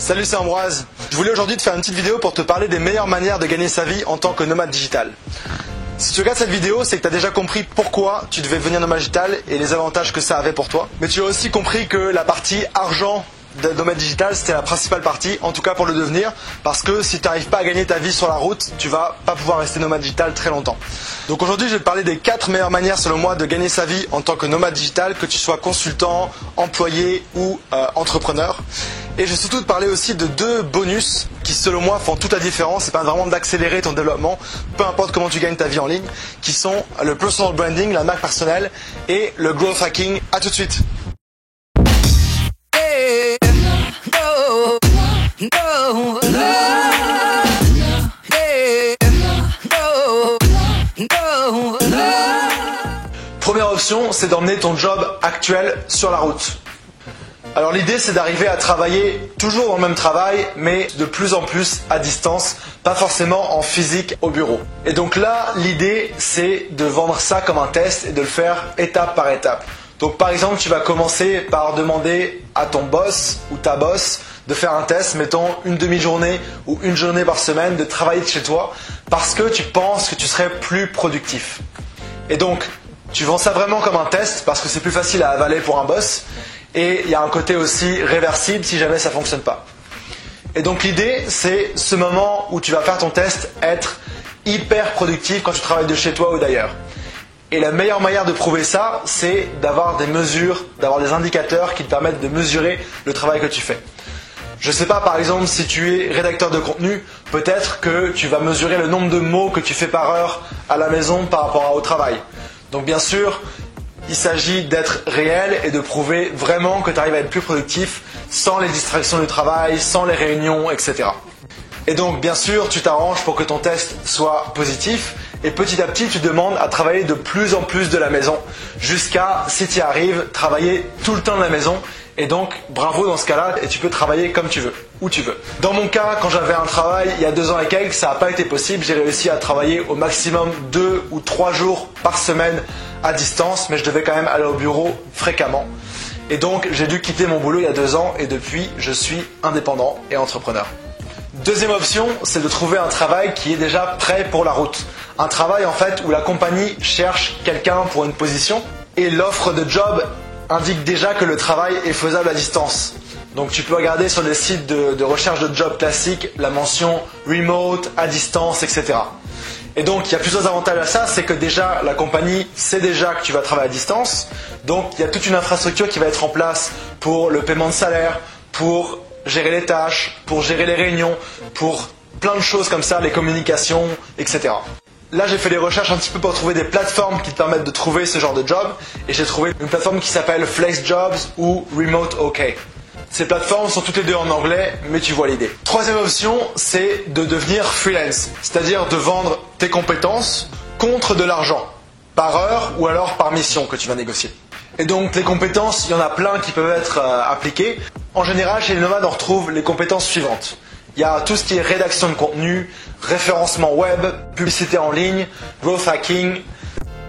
Salut, c'est Ambroise. Je voulais aujourd'hui te faire une petite vidéo pour te parler des meilleures manières de gagner sa vie en tant que nomade digital. Si tu regardes cette vidéo, c'est que tu as déjà compris pourquoi tu devais devenir nomade digital et les avantages que ça avait pour toi. Mais tu as aussi compris que la partie argent de nomade digital, c'était la principale partie, en tout cas pour le devenir, parce que si tu n'arrives pas à gagner ta vie sur la route, tu vas pas pouvoir rester nomade digital très longtemps. Donc aujourd'hui, je vais te parler des 4 meilleures manières selon moi de gagner sa vie en tant que nomade digital, que tu sois consultant, employé ou entrepreneur. Et je vais surtout te parler aussi de 2 bonus qui selon moi font toute la différence, c'est pas vraiment d'accélérer ton développement, peu importe comment tu gagnes ta vie en ligne, qui sont le personal branding, la marque personnelle et le growth hacking. À tout de suite. Première option, c'est d'emmener ton job actuel sur la route. Alors l'idée, c'est d'arriver à travailler toujours dans le même travail, mais de plus en plus à distance, pas forcément en physique au bureau. Et donc là, l'idée, c'est de vendre ça comme un test et de le faire étape par étape. Donc par exemple, tu vas commencer par demander à ton boss ou ta boss de faire un test, mettons une demi-journée ou une journée par semaine, de travailler de chez toi parce que tu penses que tu serais plus productif. Et donc, tu vends ça vraiment comme un test parce que c'est plus facile à avaler pour un boss et il y a un côté aussi réversible si jamais ça ne fonctionne pas. Et donc l'idée, c'est ce moment où tu vas faire ton test, être hyper productif quand tu travailles de chez toi ou d'ailleurs. Et la meilleure manière de prouver ça, c'est d'avoir des mesures, d'avoir des indicateurs qui te permettent de mesurer le travail que tu fais. Je ne sais pas, par exemple, si tu es rédacteur de contenu, peut-être que tu vas mesurer le nombre de mots que tu fais par heure à la maison par rapport au travail. Donc bien sûr, il s'agit d'être réel et de prouver vraiment que tu arrives à être plus productif sans les distractions du travail, sans les réunions, etc. Et donc bien sûr, tu t'arranges pour que ton test soit positif et petit à petit, tu demandes à travailler de plus en plus de la maison jusqu'à, si tu y arrives, travailler tout le temps de la maison. Et donc, bravo dans ce cas-là, et tu peux travailler comme tu veux, où tu veux. Dans mon cas, quand j'avais un travail, il y a 2 ans et quelques, ça n'a pas été possible. J'ai réussi à travailler au maximum 2 ou 3 jours par semaine à distance, mais je devais quand même aller au bureau fréquemment. Et donc, j'ai dû quitter mon boulot il y a 2 ans, et depuis, je suis indépendant et entrepreneur. Deuxième option, c'est de trouver un travail qui est déjà prêt pour la route. Un travail en fait où la compagnie cherche quelqu'un pour une position, et l'offre de job indique déjà que le travail est faisable à distance. Donc tu peux regarder sur les sites de recherche de job classiques la mention remote, à distance, etc. Et donc il y a plusieurs avantages à ça, c'est que déjà la compagnie sait déjà que tu vas travailler à distance. Donc il y a toute une infrastructure qui va être en place pour le paiement de salaire, pour gérer les tâches, pour gérer les réunions, pour plein de choses comme ça, les communications, etc. Là, j'ai fait des recherches un petit peu pour trouver des plateformes qui te permettent de trouver ce genre de job. Et j'ai trouvé une plateforme qui s'appelle FlexJobs ou Remote OK. Ces plateformes sont toutes les 2 en anglais, mais tu vois l'idée. Troisième option, c'est de devenir freelance. C'est-à-dire de vendre tes compétences contre de l'argent. Par heure ou alors par mission que tu vas négocier. Et donc, les compétences, il y en a plein qui peuvent être appliquées. En général, chez les nomades, on retrouve les compétences suivantes. Il y a tout ce qui est rédaction de contenu, référencement web, publicité en ligne, growth hacking,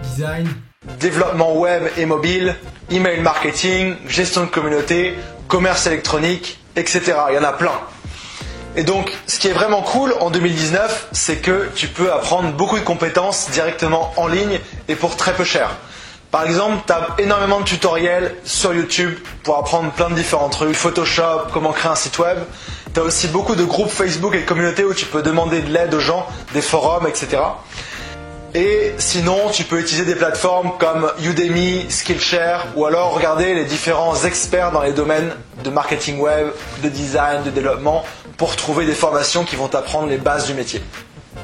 design, développement web et mobile, email marketing, gestion de communauté, commerce électronique, etc. Il y en a plein. Et donc, ce qui est vraiment cool en 2019, c'est que tu peux apprendre beaucoup de compétences directement en ligne et pour très peu cher. Par exemple, tu as énormément de tutoriels sur YouTube pour apprendre plein de différents trucs, Photoshop, comment créer un site web. Tu as aussi beaucoup de groupes Facebook et de communautés où tu peux demander de l'aide aux gens, des forums, etc. Et sinon, tu peux utiliser des plateformes comme Udemy, Skillshare ou alors regarder les différents experts dans les domaines de marketing web, de design, de développement pour trouver des formations qui vont t'apprendre les bases du métier.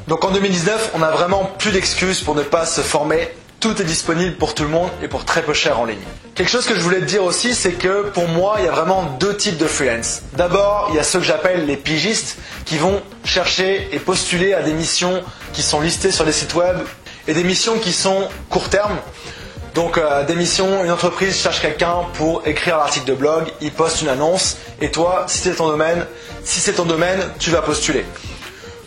Donc en 2019, on n'a vraiment plus d'excuses pour ne pas se former. Tout est disponible pour tout le monde et pour très peu cher en ligne. Quelque chose que je voulais te dire aussi, c'est que pour moi, il y a vraiment 2 types de freelance. D'abord, il y a ceux que j'appelle les pigistes qui vont chercher et postuler à des missions qui sont listées sur les sites web et des missions qui sont court terme. Donc des missions, une entreprise cherche quelqu'un pour écrire l'article de blog, il poste une annonce et toi, si c'est ton domaine, tu vas postuler.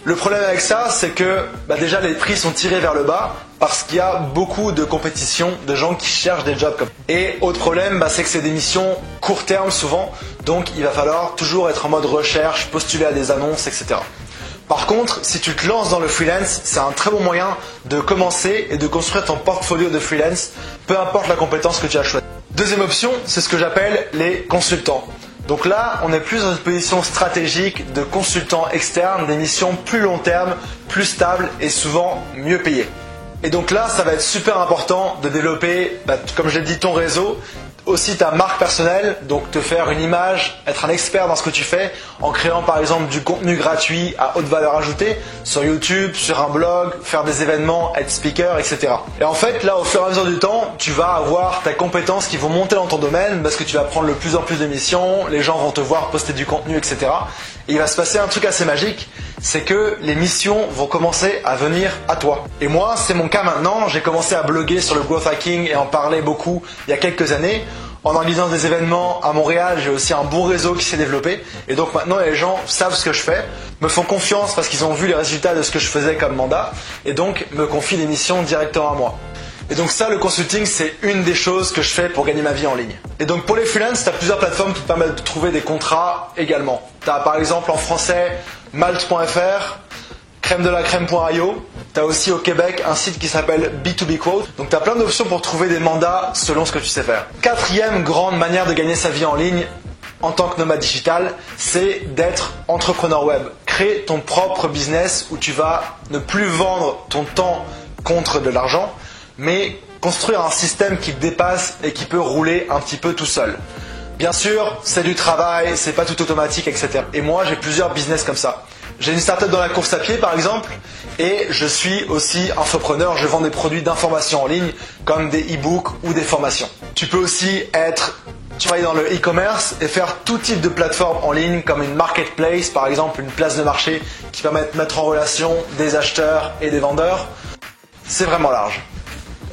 Le problème avec ça, c'est que déjà les prix sont tirés vers le bas parce qu'il y a beaucoup de compétition, de gens qui cherchent des jobs comme ça. Et autre problème, c'est que c'est des missions court terme souvent, donc il va falloir toujours être en mode recherche, postuler à des annonces, etc. Par contre, si tu te lances dans le freelance, c'est un très bon moyen de commencer et de construire ton portfolio de freelance, peu importe la compétence que tu as choisie. Deuxième option, c'est ce que j'appelle les consultants. Donc là, on est plus dans une position stratégique de consultant externe, des missions plus long terme, plus stables et souvent mieux payées. Et donc là, ça va être super important de développer, comme je l'ai dit, ton réseau, aussi ta marque personnelle, donc te faire une image, être un expert dans ce que tu fais en créant par exemple du contenu gratuit à haute valeur ajoutée sur YouTube, sur un blog, faire des événements, être speaker, etc. Et en fait, là, au fur et à mesure du temps, tu vas avoir tes compétences qui vont monter dans ton domaine parce que tu vas prendre de plus en plus de missions, les gens vont te voir poster du contenu, etc. Et il va se passer un truc assez magique, c'est que les missions vont commencer à venir à toi. Et moi, c'est mon cas maintenant, j'ai commencé à bloguer sur le growth hacking et en parler beaucoup il y a quelques années. En organisant des événements à Montréal, j'ai aussi un bon réseau qui s'est développé. Et donc maintenant, les gens savent ce que je fais, me font confiance parce qu'ils ont vu les résultats de ce que je faisais comme mandat, et donc me confient des missions directement à moi. Et donc ça, le consulting, c'est une des choses que je fais pour gagner ma vie en ligne. Et donc pour les freelances, tu as plusieurs plateformes qui te permettent de trouver des contrats également. Tu as par exemple en français Malte.fr, crème-de-la-crème.io. Tu as aussi au Québec un site qui s'appelle B2B Quote. Donc tu as plein d'options pour trouver des mandats selon ce que tu sais faire. Quatrième grande manière de gagner sa vie en ligne en tant que nomade digital, c'est d'être entrepreneur web. Crée ton propre business où tu vas ne plus vendre ton temps contre de l'argent, mais construire un système qui te dépasse et qui peut rouler un petit peu tout seul. Bien sûr, c'est du travail, c'est pas tout automatique, etc. Et moi, j'ai plusieurs business comme ça. J'ai une startup dans la course à pied par exemple, et je suis aussi infopreneur, je vends des produits d'information en ligne comme des e-books ou des formations. Tu peux aussi travailler dans le e-commerce et faire tout type de plateforme en ligne comme une marketplace, par exemple une place de marché qui permet de mettre en relation des acheteurs et des vendeurs. C'est vraiment large.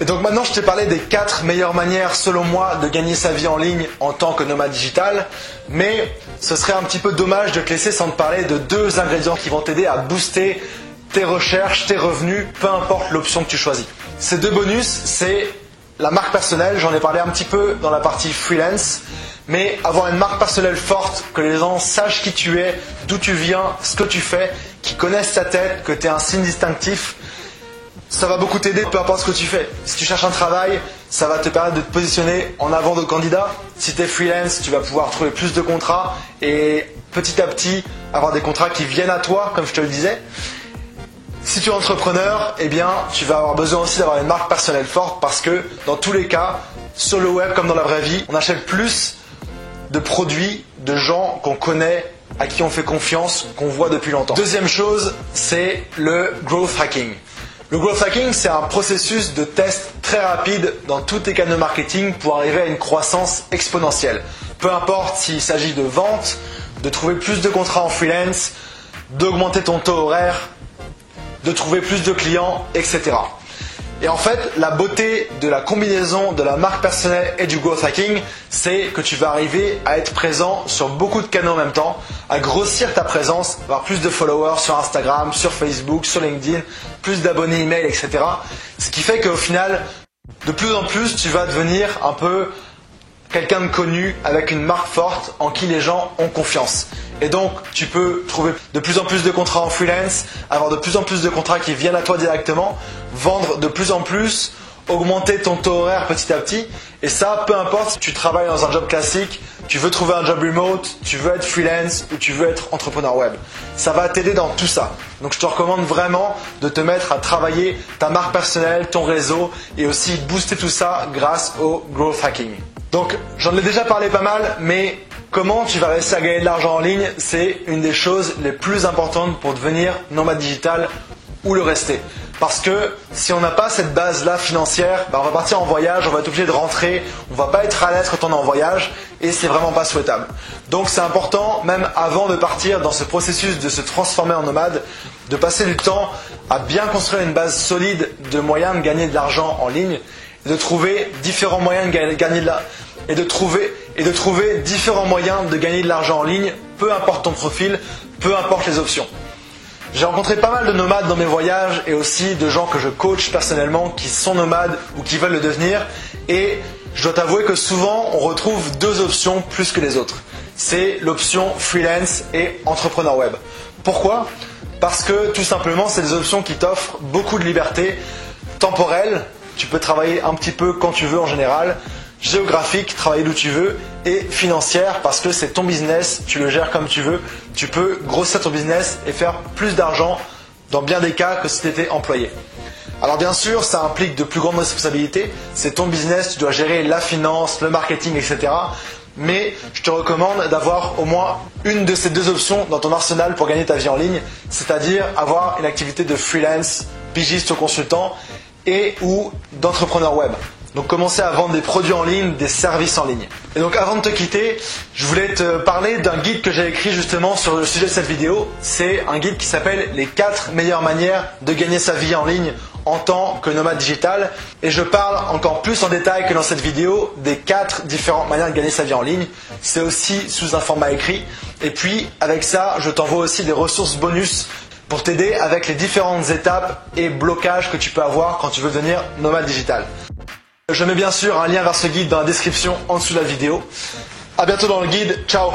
Et donc maintenant, je t'ai parlé des 4 meilleures manières, selon moi, de gagner sa vie en ligne en tant que nomade digital. Mais ce serait un petit peu dommage de te laisser sans te parler de 2 ingrédients qui vont t'aider à booster tes recherches, tes revenus, peu importe l'option que tu choisis. Ces 2 bonus, c'est la marque personnelle. J'en ai parlé un petit peu dans la partie freelance. Mais avoir une marque personnelle forte, que les gens sachent qui tu es, d'où tu viens, ce que tu fais, qu'ils connaissent ta tête, que tu es un signe distinctif, ça va beaucoup t'aider, peu importe ce que tu fais. Si tu cherches un travail, ça va te permettre de te positionner en avant d'autres candidats. Si tu es freelance, tu vas pouvoir trouver plus de contrats et petit à petit avoir des contrats qui viennent à toi, comme je te le disais. Si tu es entrepreneur, tu vas avoir besoin aussi d'avoir une marque personnelle forte parce que dans tous les cas, sur le web comme dans la vraie vie, on achète plus de produits de gens qu'on connaît, à qui on fait confiance, qu'on voit depuis longtemps. Deuxième chose, c'est le growth hacking. Le growth hacking, c'est un processus de test très rapide dans tous tes canaux de marketing pour arriver à une croissance exponentielle. Peu importe s'il s'agit de vente, de trouver plus de contrats en freelance, d'augmenter ton taux horaire, de trouver plus de clients, etc. Et en fait, la beauté de la combinaison de la marque personnelle et du growth hacking, c'est que tu vas arriver à être présent sur beaucoup de canaux en même temps, à grossir ta présence, avoir plus de followers sur Instagram, sur Facebook, sur LinkedIn, plus d'abonnés email, etc. Ce qui fait qu'au final, de plus en plus, tu vas devenir un peu quelqu'un de connu avec une marque forte en qui les gens ont confiance. Et donc, tu peux trouver de plus en plus de contrats en freelance, avoir de plus en plus de contrats qui viennent à toi directement, vendre de plus en plus, augmenter ton taux horaire petit à petit. Et ça, peu importe si tu travailles dans un job classique, tu veux trouver un job remote, tu veux être freelance ou tu veux être entrepreneur web. Ça va t'aider dans tout ça. Donc, je te recommande vraiment de te mettre à travailler ta marque personnelle, ton réseau et aussi booster tout ça grâce au growth hacking. Donc, j'en ai déjà parlé pas mal, mais comment tu vas réussir à gagner de l'argent en ligne, c'est une des choses les plus importantes pour devenir nomade digital ou le rester. Parce que si on n'a pas cette base-là financière, on va partir en voyage, on va être obligé de rentrer, on va pas être à l'aise quand on est en voyage et c'est vraiment pas souhaitable. Donc c'est important, même avant de partir dans ce processus de se transformer en nomade, de passer du temps à bien construire une base solide de moyens de gagner de l'argent en ligne, de trouver différents moyens de gagner de l'argent. Et de trouver différents moyens de gagner de l'argent en ligne, peu importe ton profil, peu importe les options. J'ai rencontré pas mal de nomades dans mes voyages et aussi de gens que je coach personnellement qui sont nomades ou qui veulent le devenir. Et je dois t'avouer que souvent on retrouve deux options plus que les autres. C'est l'option freelance et entrepreneur web. Pourquoi ? Parce que tout simplement c'est des options qui t'offrent beaucoup de liberté temporelle. Tu peux travailler un petit peu quand tu veux en général. Géographique, travailler d'où tu veux, et financière parce que c'est ton business, tu le gères comme tu veux, tu peux grossir ton business et faire plus d'argent dans bien des cas que si tu étais employé. Alors bien sûr, ça implique de plus grandes responsabilités, c'est ton business, tu dois gérer la finance, le marketing, etc. Mais je te recommande d'avoir au moins une de ces deux options dans ton arsenal pour gagner ta vie en ligne, c'est-à-dire avoir une activité de freelance, pigiste ou consultant, et ou d'entrepreneur web. Donc commencer à vendre des produits en ligne, des services en ligne. Et donc avant de te quitter, je voulais te parler d'un guide que j'ai écrit justement sur le sujet de cette vidéo. C'est un guide qui s'appelle les 4 meilleures manières de gagner sa vie en ligne en tant que nomade digital. Et je parle encore plus en détail que dans cette vidéo des 4 différentes manières de gagner sa vie en ligne. C'est aussi sous un format écrit. Et puis avec ça, je t'envoie aussi des ressources bonus pour t'aider avec les différentes étapes et blocages que tu peux avoir quand tu veux devenir nomade digital. Je mets bien sûr un lien vers ce guide dans la description en dessous de la vidéo. À bientôt dans le guide. Ciao!